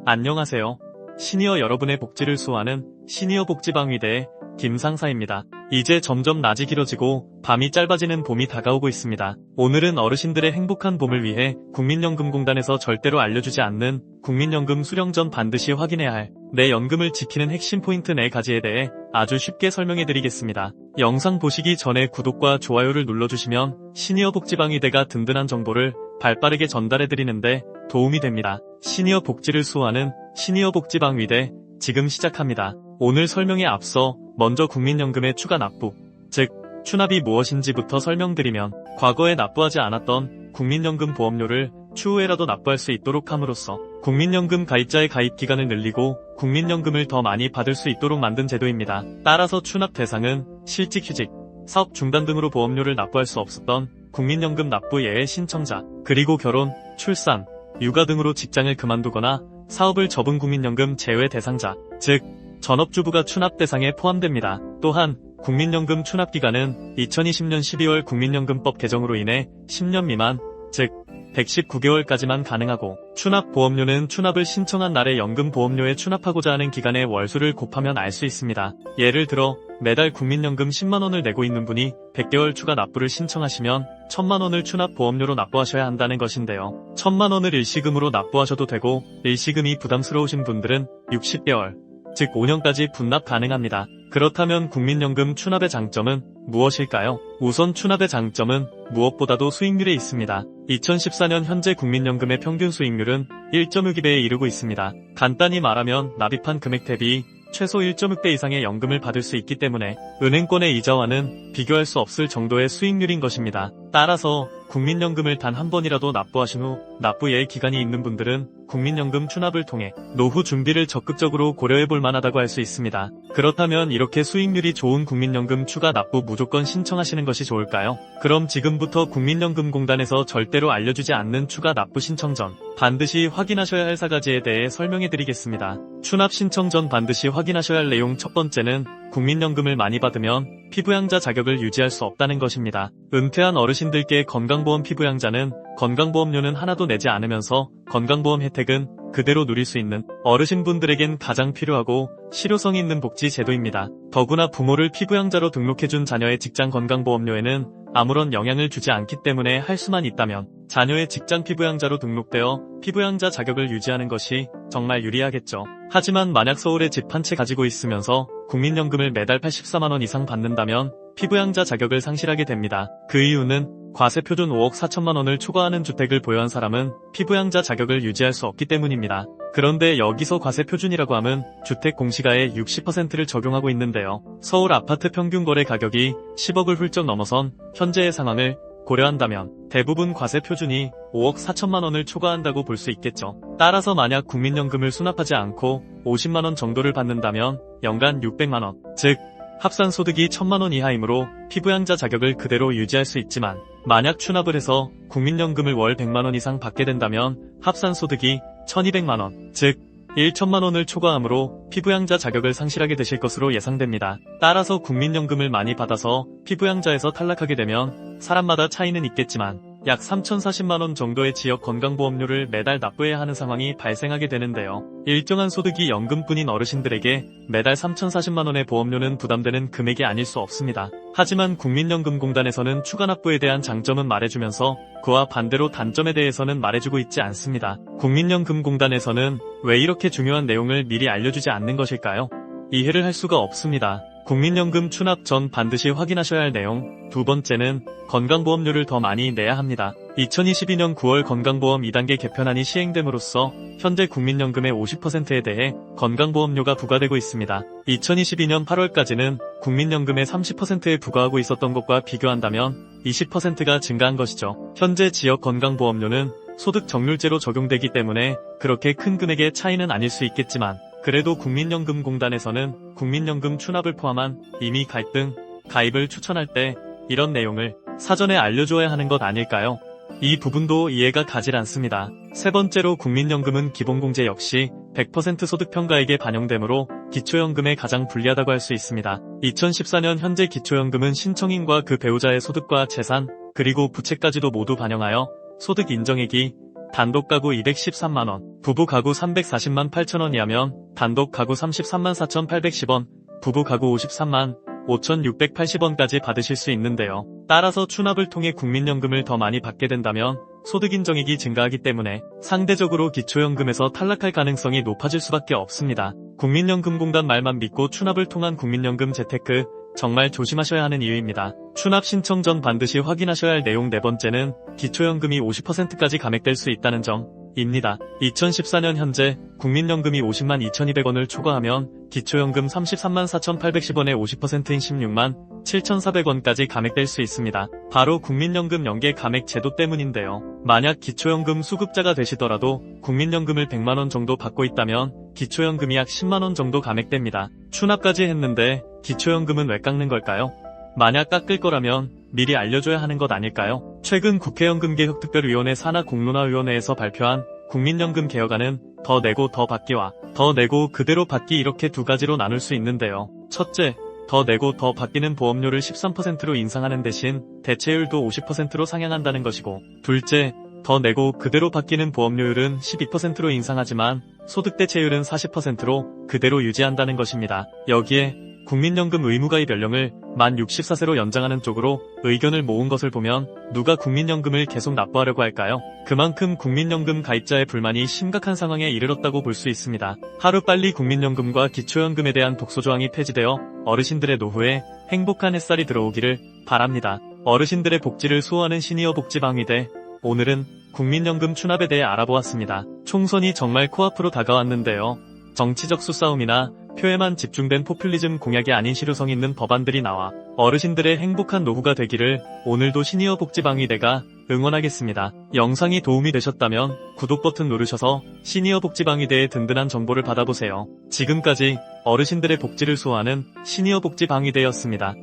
안녕하세요. 시니어 여러분의 복지를 수호하는 시니어 복지방위대의 김상사입니다. 이제 점점 낮이 길어지고 밤이 짧아지는 봄이 다가오고 있습니다. 오늘은 어르신들의 행복한 봄을 위해 국민연금공단에서 절대로 알려주지 않는 국민연금 수령 전 반드시 확인해야 할 내 연금을 지키는 핵심 포인트 4가지에 대해 아주 쉽게 설명해드리겠습니다. 영상 보시기 전에 구독과 좋아요를 눌러주시면 시니어 복지방위대가 든든한 정보를 발빠르게 전달해드리는데 도움이 됩니다. 시니어 복지를 수호하는 시니어 복지방위대 지금 시작합니다. 오늘 설명에 앞서 먼저 국민연금의 추가 납부, 즉 추납이 무엇인지부터 설명드리면 과거에 납부하지 않았던 국민연금 보험료를 추후에라도 납부할 수 있도록 함으로써 국민연금 가입자의 가입 기간을 늘리고 국민연금을 더 많이 받을 수 있도록 만든 제도입니다. 따라서 추납 대상은 실직, 휴직, 사업 중단 등으로 보험료를 납부할 수 없었던 국민연금 납부 예외 신청자, 그리고 결혼, 출산, 육아 등으로 직장을 그만두거나 사업을 접은 국민연금 제외 대상자, 즉 전업주부가 추납 대상에 포함됩니다. 또한 국민연금 추납기간은 2020년 12월 국민연금법 개정으로 인해 10년 미만, 즉 119개월까지만 가능하고 추납보험료는 추납을 신청한 날의 연금보험료에 추납하고자 하는 기간의 월수를 곱하면 알 수 있습니다. 예를 들어 매달 국민연금 10만원을 내고 있는 분이 100개월 추가 납부를 신청하시면 1000만원을 추납보험료로 납부하셔야 한다는 것인데요. 1000만원을 일시금으로 납부하셔도 되고 일시금이 부담스러우신 분들은 60개월, 즉 5년까지 분납 가능합니다. 그렇다면 국민연금 추납의 장점은 무엇일까요? 우선 추납의 장점은 무엇보다도 수익률에 있습니다. 2014년 현재 국민연금의 평균 수익률은 1.6배에 이르고 있습니다. 간단히 말하면 납입한 금액 대비 최소 1.6배 이상의 연금을 받을 수 있기 때문에 은행권의 이자와는 비교할 수 없을 정도의 수익률인 것입니다. 따라서 국민연금을 단 한 번이라도 납부하신 후 납부 예외 기간이 있는 분들은 국민연금 추납을 통해 노후 준비를 적극적으로 고려해볼 만하다고 할 수 있습니다. 그렇다면 이렇게 수익률이 좋은 국민연금 추가 납부 무조건 신청하시는 것이 좋을까요? 그럼 지금부터 국민연금공단에서 절대로 알려주지 않는 추가 납부 신청 전 반드시 확인하셔야 할 4가지에 대해 설명해드리겠습니다. 추납 신청 전 반드시 확인하셔야 할 내용 첫 번째는 국민연금을 많이 받으면 피부양자 자격을 유지할 수 없다는 것입니다. 은퇴한 어르신들께 건강보험 피부양자는 건강보험료는 하나도 내지 않으면서 건강보험 혜택은 그대로 누릴 수 있는 어르신분들에겐 가장 필요하고 실효성이 있는 복지 제도입니다. 더구나 부모를 피부양자로 등록해준 자녀의 직장 건강보험료에는 아무런 영향을 주지 않기 때문에 할 수만 있다면 자녀의 직장 피부양자로 등록되어 피부양자 자격을 유지하는 것이 정말 유리하겠죠. 하지만 만약 서울에 집 한 채 가지고 있으면서 국민연금을 매달 84만원 이상 받는다면 피부양자 자격을 상실하게 됩니다. 그 이유는 과세표준 5억 4천만원을 초과하는 주택을 보유한 사람은 피부양자 자격을 유지할 수 없기 때문입니다. 그런데 여기서 과세표준이라고 함은 주택 공시가의 60%를 적용하고 있는데요. 서울 아파트 평균 거래 가격이 10억을 훌쩍 넘어선 현재의 상황을 고려한다면 대부분 과세 표준이 5억 4천만원을 초과한다고 볼 수 있겠죠. 따라서 만약 국민연금을 수납하지 않고 50만원 정도를 받는다면 연간 600만원, 즉 합산소득이 1000만원 이하이므로 피부양자 자격을 그대로 유지할 수 있지만 만약 추납을 해서 국민연금을 월 100만원 이상 받게 된다면 합산소득이 1200만원, 즉 1천만원을 초과하므로 피부양자 자격을 상실하게 되실 것으로 예상됩니다. 따라서 국민연금을 많이 받아서 피부양자에서 탈락하게 되면 사람마다 차이는 있겠지만 약 3040만원 정도의 지역 건강보험료를 매달 납부해야 하는 상황이 발생하게 되는데요. 일정한 소득이 연금뿐인 어르신들에게 매달 3040만원의 보험료는 부담되는 금액이 아닐 수 없습니다. 하지만 국민연금공단에서는 추가 납부에 대한 장점은 말해주면서 그와 반대로 단점에 대해서는 말해주고 있지 않습니다. 국민연금공단에서는 왜 이렇게 중요한 내용을 미리 알려주지 않는 것일까요? 이해를 할 수가 없습니다. 국민연금 추납 전 반드시 확인하셔야 할 내용 두 번째는 건강보험료를 더 많이 내야 합니다. 2022년 9월 건강보험 2단계 개편안이 시행됨으로써 현재 국민연금의 50%에 대해 건강보험료가 부과되고 있습니다. 2022년 8월까지는 국민연금의 30%에 부과하고 있었던 것과 비교한다면 20%가 증가한 것이죠. 현재 지역 건강보험료는 소득 정률제로 적용되기 때문에 그렇게 큰 금액의 차이는 아닐 수 있겠지만 그래도 국민연금공단에서는 국민연금 추납을 포함한 임의 갈등, 가입을 추천할 때 이런 내용을 사전에 알려줘야 하는 것 아닐까요? 이 부분도 이해가 가질 않습니다. 세 번째로 국민연금은 기본공제 역시 100% 소득평가액에 반영되므로 기초연금에 가장 불리하다고 할 수 있습니다. 2014년 현재 기초연금은 신청인과 그 배우자의 소득과 재산, 그리고 부채까지도 모두 반영하여 소득 인정액이 단독 가구 213만원, 부부 가구 340만 8천원이라면 단독 가구 33만 4,810원, 부부 가구 53만 5,680원까지 받으실 수 있는데요. 따라서 추납을 통해 국민연금을 더 많이 받게 된다면 소득인정액이 증가하기 때문에 상대적으로 기초연금에서 탈락할 가능성이 높아질 수밖에 없습니다. 국민연금공단 말만 믿고 추납을 통한 국민연금 재테크, 정말 조심하셔야 하는 이유입니다. 추납 신청 전 반드시 확인하셔야 할 내용 네 번째는 기초연금이 50%까지 감액될 수 있다는 점입니다. 2014년 현재 국민연금이 50만 2,200원을 초과하면 기초연금 33만 4,810원의 50%인 16만 7,400원까지 감액될 수 있습니다. 바로 국민연금 연계 감액 제도 때문인데요. 만약 기초연금 수급자가 되시더라도 국민연금을 100만원 정도 받고 있다면 기초연금이 약 10만원 정도 감액됩니다. 추납까지 했는데 기초연금은 왜 깎는 걸까요? 만약 깎을 거라면 미리 알려줘야 하는 것 아닐까요? 최근 국회연금개혁특별위원회 산하공론화위원회에서 발표한 국민연금 개혁안은 더 내고 더 받기와 더 내고 그대로 받기 이렇게 두 가지로 나눌 수 있는데요. 첫째, 더 내고 더 받기는 보험료를 13%로 인상하는 대신 대체율도 50%로 상향한다는 것이고, 둘째, 더 내고 그대로 받기는 보험료율은 12%로 인상하지만 소득 대체율은 40%로 그대로 유지한다는 것입니다. 여기에 국민연금 의무가입 연령을 만 64세로 연장하는 쪽으로 의견을 모은 것을 보면 누가 국민연금을 계속 납부하려고 할까요? 그만큼 국민연금 가입자의 불만이 심각한 상황에 이르렀다고 볼 수 있습니다. 하루빨리 국민연금과 기초연금에 대한 독소조항이 폐지되어 어르신들의 노후에 행복한 햇살이 들어오기를 바랍니다. 어르신들의 복지를 수호하는 시니어 복지방위대, 오늘은 국민연금 추납에 대해 알아보았습니다. 총선이 정말 코앞으로 다가왔는데요. 정치적 수싸움이나 표에만 집중된 포퓰리즘 공약이 아닌 실효성 있는 법안들이 나와 어르신들의 행복한 노후가 되기를 오늘도 시니어 복지방위대가 응원하겠습니다. 영상이 도움이 되셨다면 구독 버튼 누르셔서 시니어 복지방위대의 든든한 정보를 받아보세요. 지금까지 어르신들의 복지를 수호하는 시니어 복지방위대였습니다.